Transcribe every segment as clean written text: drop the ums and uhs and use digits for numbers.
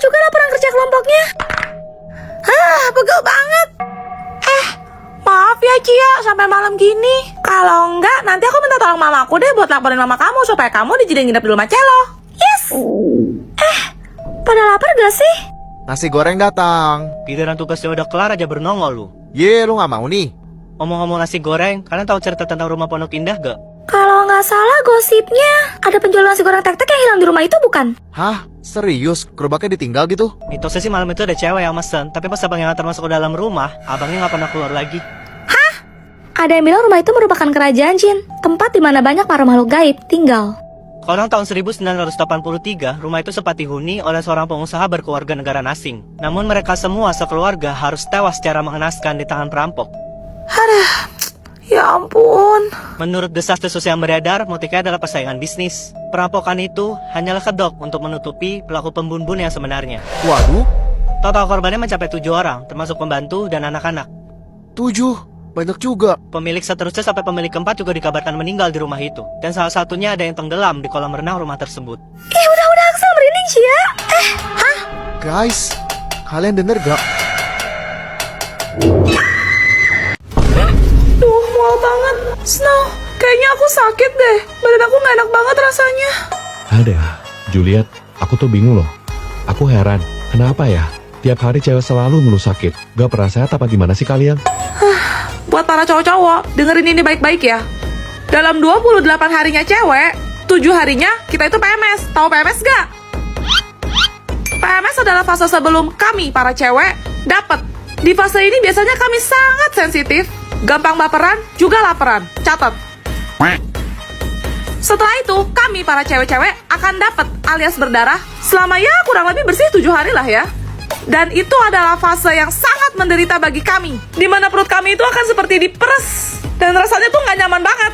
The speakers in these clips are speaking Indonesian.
juga laporan kerja kelompoknya. Pegel banget. Maaf ya Cia, sampai malam gini. Kalau enggak, nanti aku minta tolong mamaku deh buat laporin mama kamu supaya kamu dijadiin nginep di rumah Celo. Yes. Pada lapar gak sih? Nasi goreng datang. Giliran tugasnya udah kelar aja bernongol lu. Ye, lu gak mau nih? Ngomong-ngomong nasi goreng, kalian tahu cerita tentang rumah Pondok Indah gak? Kalau nggak salah gosipnya ada penjual nasi goreng tek-tek yang hilang di rumah itu bukan? Hah? Serius? Gerobaknya ditinggal gitu? Mitosnya sih malam itu ada cewek yang mesen, tapi pas abangnya ngantar masuk ke dalam rumah, abangnya nggak pernah keluar lagi. Ada yang bilang rumah itu merupakan kerajaan jin, tempat di mana banyak para makhluk gaib tinggal. Kalau tahun 1983, rumah itu sempat dihuni oleh seorang pengusaha berkeluarga negara asing. Namun mereka semua sekeluarga harus tewas secara mengenaskan di tangan perampok. Ya ampun. Menurut desas-desus yang beredar, motifnya adalah persaingan bisnis. Perampokan itu hanyalah kedok untuk menutupi pelaku pembunuh yang sebenarnya. Waduh, Total korbannya mencapai 7 orang, termasuk pembantu dan anak-anak. 7? Banyak juga. Pemilik seterusnya sampai pemilik keempat juga dikabarkan meninggal di rumah itu. Dan salah satunya ada yang tenggelam di kolam renang rumah tersebut. Udah Axel merinding Cia. Guys, kalian denger gak? Duh, mual banget. Snow, kayaknya aku sakit deh. Badan aku gak enak banget rasanya. Ada, Juliet, aku tuh bingung loh. Aku heran, kenapa ya? Tiap hari cewek selalu ngeluh sakit. Gak pernah sehat apa gimana sih kalian? Buat para cowok-cowok, dengerin ini baik-baik ya. Dalam 28 harinya cewek, 7 harinya kita itu PMS. Tahu PMS gak? PMS adalah fase sebelum kami, para cewek, dapat. Di fase ini biasanya kami sangat sensitif, gampang baperan, juga laparan. Catat. Setelah itu, kami, para cewek-cewek, akan dapat alias berdarah selama ya kurang lebih bersih 7 hari lah ya. Dan itu adalah fase yang sangat menderita bagi kami, di mana perut kami itu akan seperti diperes dan rasanya tuh nggak nyaman banget.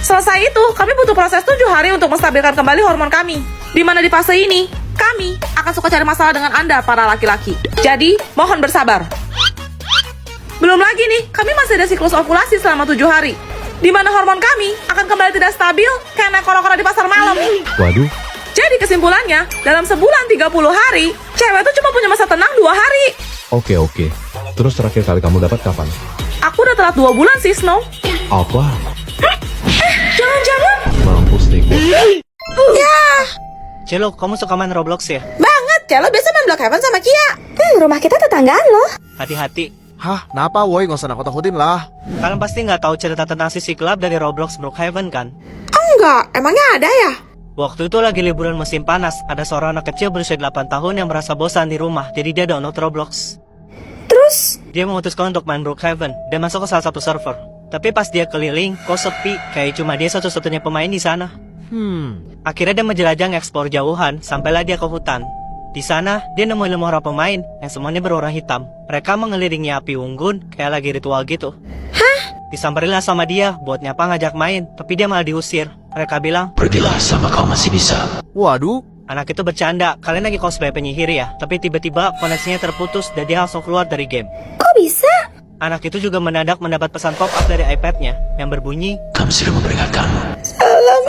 Selesai itu, kami butuh proses 7 hari untuk menstabilkan kembali hormon kami, di mana di fase ini kami akan suka cari masalah dengan Anda para laki-laki. Jadi, mohon bersabar. Belum lagi nih, kami masih ada siklus ovulasi selama 7 hari, di mana hormon kami akan kembali tidak stabil karena koro-koro di pasar malam nih. Waduh, Jadi kesimpulannya, dalam sebulan 30 hari, cewek tuh cuma punya masa tenang 2 hari. oke. Terus terakhir kali kamu dapat kapan? Aku udah telat 2 bulan sih, Snow. Apa? Jangan-jangan. Mampus deh gue. Ya, Celo, kamu suka main Roblox ya? banget. Celo biasa main Block Heaven sama Kia. Rumah kita tetanggaan loh. Hati-hati. Hah? Kenapa woi? Gak usah nakut-nakutin lah. Kalian pasti nggak tahu cerita tentang si Siklab dari Roblox Brookhaven kan? Enggak, emangnya ada ya? Waktu itu lagi liburan musim panas, ada seorang anak kecil berusia 8 tahun yang merasa bosan di rumah, jadi dia download Roblox. Terus? Dia memutuskan untuk main Brookhaven dan masuk ke salah satu server. Tapi pas dia keliling, kok sepi, kayak cuma dia satu-satunya pemain di sana. Akhirnya dia menjelajah ngeksplor jauhan, sampailah dia ke hutan. Di sana, dia nemuin 5 orang pemain yang semuanya berwarna hitam. Mereka mengelilingi api unggun, kayak lagi ritual gitu. Disamperin sama dia buat nyapa ngajak main, tapi dia malah diusir. Mereka bilang, Pergilah sama kau masih bisa. Waduh, anak itu bercanda, kalian lagi cosplay penyihir ya? Tapi tiba-tiba koneksinya terputus dan dia langsung keluar dari game. Kok bisa? Anak itu juga mendadak mendapat pesan pop-up dari iPad-nya yang berbunyi, Kami sudah memperingatkanmu. Salam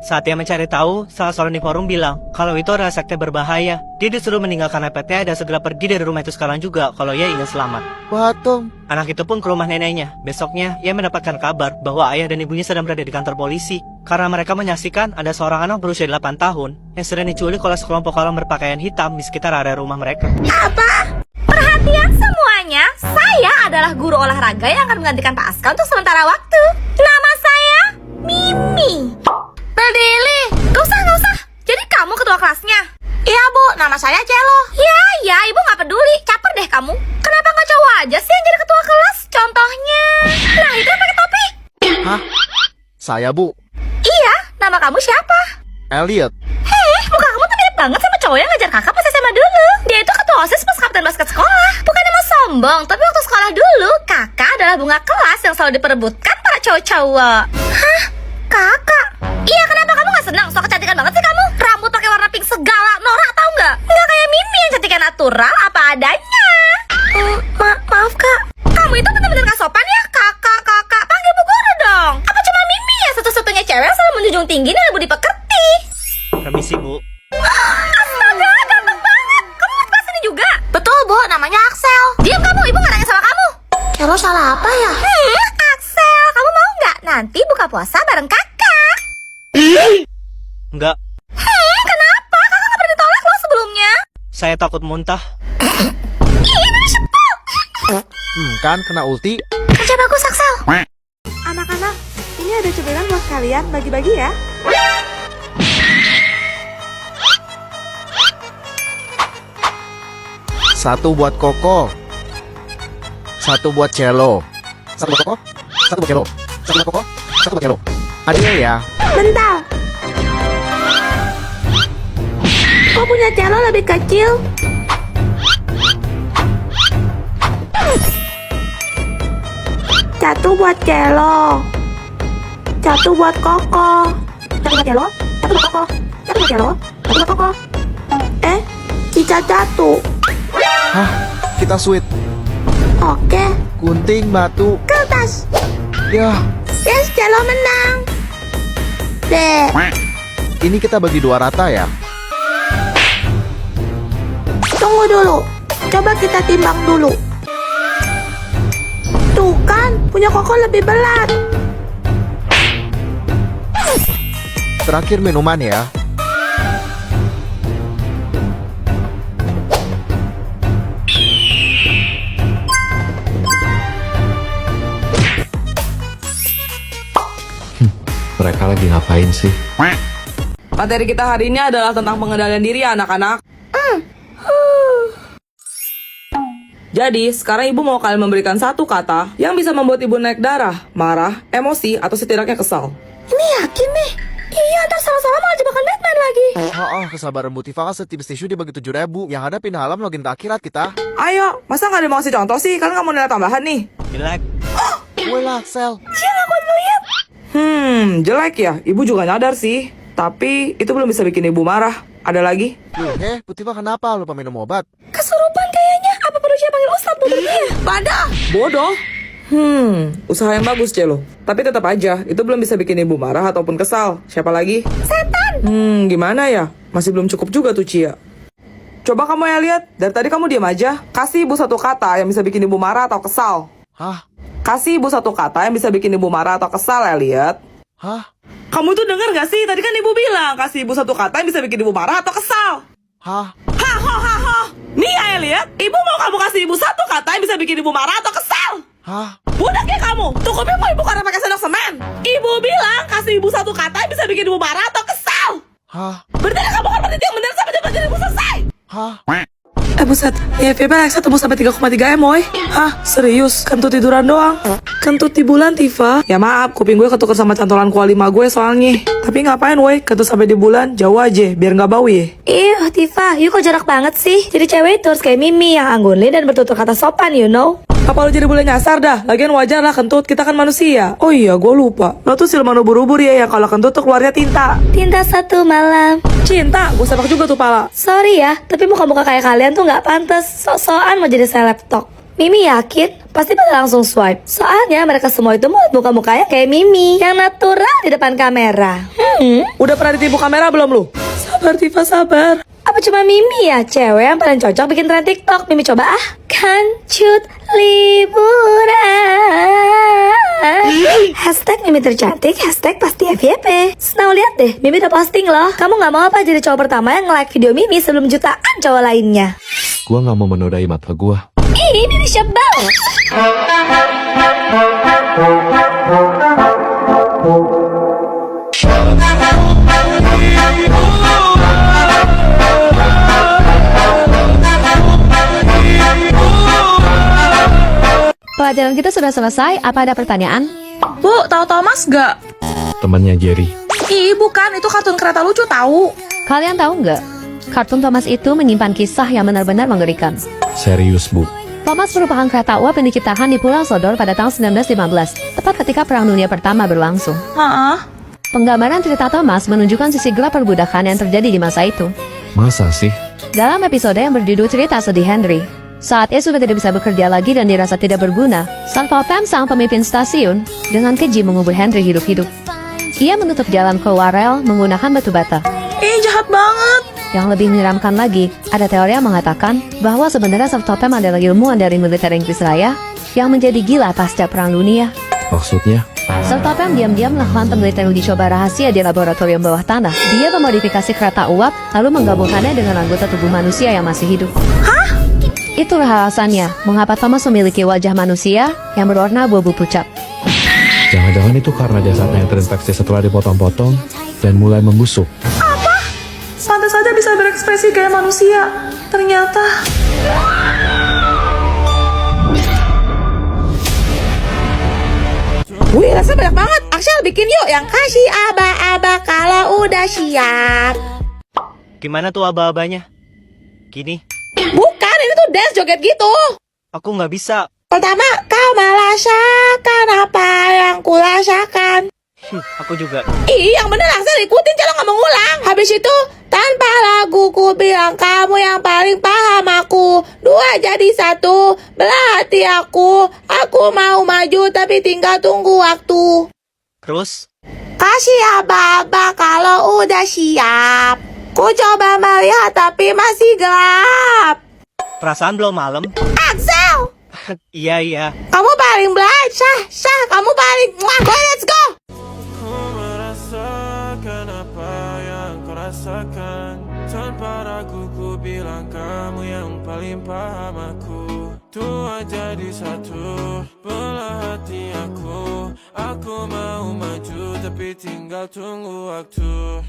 saat dia mencari tahu, salah seorang di forum bilang kalau itu adalah sekte berbahaya. Dia disuruh meninggalkan iPad-nya dan segera pergi dari rumah itu sekarang juga kalau ia ingin selamat. Batom. Anak itu pun ke rumah neneknya. Besoknya, ia mendapatkan kabar bahwa ayah dan ibunya sedang berada di kantor polisi. Karena mereka menyaksikan ada seorang anak berusia 8 tahun yang sedang diculik oleh sekelompok orang berpakaian hitam di sekitar area rumah mereka. Apa? Perhatian semuanya, saya adalah guru olahraga yang akan menggantikan Pak Aska untuk sementara waktu. Nama saya Mimi. Berdiri. Gak usah. Jadi kamu ketua kelasnya? Iya bu, nama saya Celo. Ya, ibu gak peduli. Caper deh kamu. Kenapa gak cowok aja sih yang jadi ketua kelas? Contohnya, nah itu yang pakai topi. Hah? Saya bu, Iya, nama kamu siapa? Elliot. Muka kamu tuh mirip banget sama cowok yang ngajar kakak pas SMA dulu. Dia itu ketua OSIS pas kapten basket sekolah. Bukannya mau sombong, tapi waktu sekolah dulu, kakak adalah bunga kelas yang selalu diperebutkan para cowok-cowok. Hah? Kakak? Iya, kenapa kamu gak senang? So kecantikan banget sih kamu. Rambut pakai warna pink segala, norak tau nggak? Nggak kayak Mimi yang cantiknya natural apa adanya. Maaf kak. Kamu itu benar-benar gak sopan ya, kakak. Panggil bu guru dong. Apa cuma Mimi ya satu-satunya cewek yang selalu menjunjung tinggi dan budi pekerti? Permisi bu. Astaga, Bu, namanya Axel. Diam kamu, ibu gak nanya sama kamu. Celo salah apa ya? Axel, kamu mau nggak nanti buka puasa bareng kakak? Enggak, Kenapa? Kakak nggak pernah ditolak loh sebelumnya. saya takut muntah. Kan kena ulti. Kerja bagus, Axel. Anak-anak, ini ada cemilan buat kalian, bagi-bagi ya. Satu buat Koko. Satu buat Celo. Satu buat Koko. Satu buat Celo. Satu buat Koko. Satu buat Celo. Adil ya. Bentar. Kok punya celo lebih kecil? Satu buat celo. Satu buat Koko. Satu buat celo. Satu buat Koko. Satu buat celo. Satu buat Koko. Cica satu. Hah? Kita sweet. Oke. Gunting batu. Kertas. Ya, Yes, celo menang. Dek. ini kita bagi 2 rata ya. Tunggu dulu. Coba kita timbang dulu. Tuh kan, punya Koko lebih berat. Terakhir minuman ya. Mereka lagi ngapain sih? Materi kita hari ini adalah tentang pengendalian diri ya anak-anak. Jadi, sekarang ibu mau kalian memberikan satu kata yang bisa membuat ibu naik darah, marah, emosi, atau setidaknya kesal. Ini yakin nih? Iya, ntar salah-salah malah jebakan Batman lagi. Kesabaran Motiva kan setipis tisu dibagi 7.000. Yang ada pindah alam login ke akhirat kita. Ayo, masa nggak ada mau kasih contoh sih? Kalian nggak mau nilai tambahan nih? Jelek. Wela, Sel. Jelek ya. Ibu juga nyadar sih. Tapi itu belum bisa bikin ibu marah. Ada lagi? Motiva kenapa lupa minum obat? Kesurupan kayaknya. Apa perlu saya panggil Ustadz buat dia? Badah. Bodoh. Usaha yang bagus, Celo. Tapi tetap aja, itu belum bisa bikin ibu marah ataupun kesal. Siapa lagi? Setan. Gimana ya? Masih belum cukup juga tuh, Cia. Coba kamu ya lihat, dari tadi kamu diam aja. Kasih ibu satu kata yang bisa bikin ibu marah atau kesal. Hah? Kasih ibu satu kata yang bisa bikin ibu marah atau kesal, Elliot. Hah? Kamu tuh denger gak sih? Tadi kan ibu bilang, kasih ibu satu kata yang bisa bikin ibu marah atau kesal. Hah? Hahaha. Nih ya, Elliot. Ibu mau kamu kasih ibu satu kata yang bisa bikin ibu marah atau kesal. Hah? Budak ya kamu. Tuh kopi mau ibu karena pakai sendok semen. Ibu bilang kasih ibu satu kata yang bisa bikin ibu marah atau kesal. Hah? Berarti kamu kan berarti yang benar sampai jam ibu selesai. Hah? Buset, IFP Alexa tembus sampai 3,3 M, woy. Hah, serius? Kentut tiduran doang? Kentut di bulan, Tifa? Ya maaf, kuping gue ketuker sama cantolan kuali ma gue soalnya. Tapi ngapain, woy? Kentut sampai di bulan, jauh aja, biar nggak bau ya. Ih, Tifa, you kok jarak banget sih? Jadi cewek itu harus kayak Mimi yang anggunli dan bertutur kata sopan, you know? Apa lu jadi boleh nyasar dah? Lagian wajar lah kentut, kita kan manusia. Oh iya, gue lupa. Lo tuh siluman ubur-ubur ya, yang kalau kentut tuh keluarnya tinta. Tinta satu malam. Cinta, gue sepak juga tuh pala. Sorry ya, tapi muka-muka kayak kalian tuh nggak pantas. Sok-sokan mau jadi seleb talk. Mimi yakin pasti pada langsung swipe. Soalnya mereka semua itu mau muka-mukanya kayak Mimi, yang natural di depan kamera. Udah pernah ditipu kamera belum lu? Sabar, Tifa, sabar. Apa cuma Mimi ya cewek yang paling cocok bikin tren TikTok? Mimi coba ah. Kancut liburan. Hashtag Mimi tercantik, hashtag pasti FYP. Now lihat deh, Mimi udah posting loh. Kamu gak mau apa jadi cowok pertama yang nge-like video Mimi sebelum jutaan cowok lainnya? Gua nggak mau menodai mata gua. Ih, Mimi sebel. Pelajaran kita sudah selesai, apa ada pertanyaan? Bu, tahu Thomas gak? Temannya Jerry. Ih, bukan, itu kartun kereta lucu tahu. Kalian tahu nggak? Kartun Thomas itu menyimpan kisah yang benar-benar mengerikan. Serius, Bu. Thomas merupakan kereta uap yang diciptakan di Pulau Sodor pada tahun 1915, tepat ketika Perang Dunia Pertama berlangsung. Penggambaran cerita Thomas menunjukkan sisi gelap perbudakan yang terjadi di masa itu. Masa sih? Dalam episode yang berjudul Cerita Sedih Henry, saat ia sudah tidak bisa bekerja lagi dan dirasa tidak berguna, Sanford Pam, sang pemimpin stasiun, dengan keji mengubur Henry hidup-hidup. Ia menutup jalan ke rel menggunakan batu bata. Ih, jahat banget. Yang lebih menyeramkan lagi, ada teori yang mengatakan bahwa sebenarnya Sertopem adalah ilmuwan dari militer Inggris Raya yang menjadi gila pasca Perang Dunia. Maksudnya? Sertopem diam-diam melakukan penelitian uji coba rahasia di laboratorium bawah tanah. Dia memodifikasi kereta uap, lalu menggabungkannya dengan anggota tubuh manusia yang masih hidup. Hah? Itulah alasannya mengapa Thomas memiliki wajah manusia yang berwarna abu-abu pucat. Jangan-jangan itu karena jasadnya yang terinfeksi setelah dipotong-potong dan mulai membusuk. Pantas saja bisa berekspresi kayak manusia. Ternyata... Wih, rasa banyak banget. Axel bikin yuk yang kasih aba-aba kalau udah siap. Gimana tuh aba-abanya? Gini, Bukan, ini tuh dance joget gitu. aku nggak bisa. Pertama, kau merasakan apa yang kurasakan. Aku juga. Ih, yang bener Axel ikutin, jangan nggak mengulang. Habis itu, tanpa lagu ku bilang kamu yang paling paham aku. 2 jadi 1, belah hati aku. Aku mau maju tapi tinggal tunggu waktu. Terus, Kasih aba-aba kalau udah siap. Ku coba melihat tapi masih gelap. perasaan belum malam? Axel, Iya. kamu paling bright. Syah, kamu paling. Go, let's go. Ku merasakan apa yang kau rasakan. Tanpa ragu ku bilang kamu yang paling paham aku. 2 jadi 1, belah hati aku. Aku mau maju tapi tinggal tunggu waktu.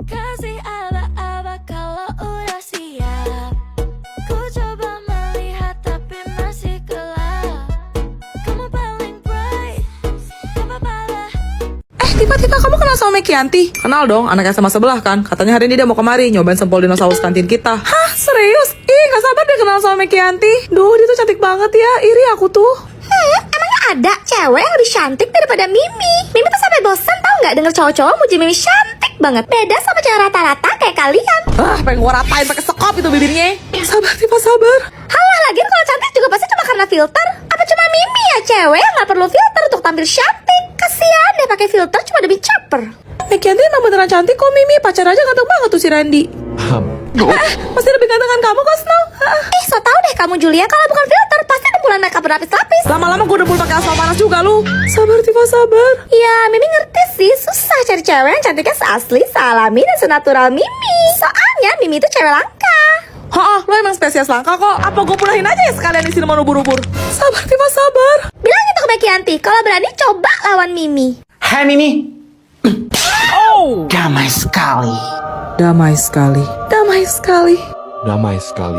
Kasih aba-aba kalau udah siap. Ku coba melihat tapi masih gelap. Kamu paling bright, gak apa-apa lah. Tiba-tiba kamu kenal sama Mekianti? Kenal dong, anak SMA sebelah kan. Katanya hari ini dia mau kemari nyobain sempol dinosaurus kantin kita. Hah, serius? Ih, gak sabar deh kenal sama Mekianti. Duh, dia tuh cantik banget ya. Iri aku tuh. Emangnya ada cewek yang lebih cantik daripada Mimi? Mimi tuh sampai bosan tau nggak denger cowok-cowok muji Mimi cantik banget. Beda sama cewek rata-rata kayak kalian. Pengen gua ratain pakai sekop itu bibirnya. Sabar, Tifa, sabar. Halah, lagian kalau cantik juga pasti cuma karena filter. Apa cuma Mimi ya cewek yang nggak perlu filter untuk tampil cantik? Kasian deh pakai filter cuma demi caper. Mekianti emang beneran cantik kok, Mimi. Pacar aja ganteng banget tuh si Randy. Masih lebih ganteng kamu kok, Snow. So tau deh kamu Julia, kalau bukan filter pasti dempulan makeup berlapis-lapis. Lama-lama gue dempul pakai aspal panas juga lu. Sabar, Tifa, sabar. Ya, Mimi ngerti sih, susah cari cewek yang cantiknya seasli, sealami, dan senatural Mimi. Soalnya Mimi itu cewek langka. Lo emang spesies langka kok. Apa gue punahin aja ya sekalian di sini mau ubur-ubur. Sabar, Tifa, sabar. Bilang itu ke Mekianti, kalau berani coba lawan Mimi. Hai Mimi. Damai sekali. Damai sekali. Damai sekali. Damai sekali.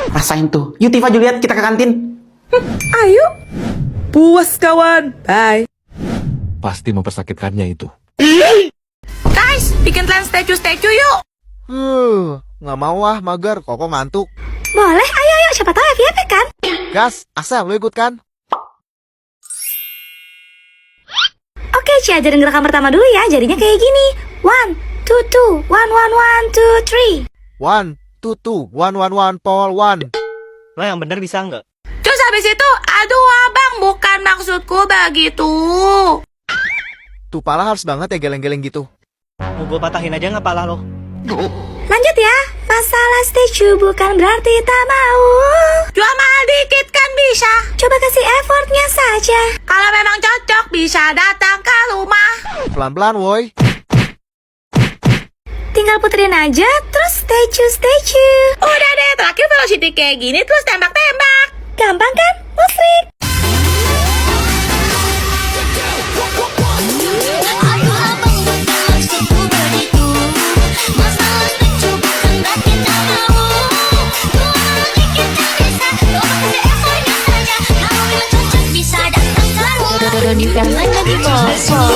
Rasain tuh. Yuk Tifa Juliet, kita ke kantin. Ayo. Puas kawan. Bye. Pasti mempersakitkannya itu. Guys, bikin tren statue yuk. Nggak mau ah, mager. Koko ngantuk. Boleh, ayo, siapa tahu FYP kan? Gas, Axel, lu ikut kan? Oke, Ci ajarin gerakan pertama dulu ya, jadinya kayak gini. 1, 2, 2, 1, 1, 1, 2, 3. 1, 2, 2, 1, 1, 1, Paul, 1. Lo yang bener bisa nggak? Terus habis itu, aduh abang, bukan maksudku begitu. Tuh pala harus banget ya geleng-geleng gitu. Mau gue patahin aja nggak pala lo? Lanjut ya, masalah statue bukan berarti tak mau. Jual mahal dikit kan bisa. Coba kasih effortnya saja. Kalau memang cocok, bisa datang ke rumah. Pelan-pelan, woi. Tinggal puterin aja, terus statue. Udah deh, terakhir velocity kayak gini, terus tembak-tembak. Gampang kan? Musrik. Ayo abang maksudku begitu. Masalah statue bukan berarti tak mau. Dua dikit tak bisa. Coba kasih effortnya saja. Kalau memang cocok bisa datang ke rumah. Doni Fernanda di Boston.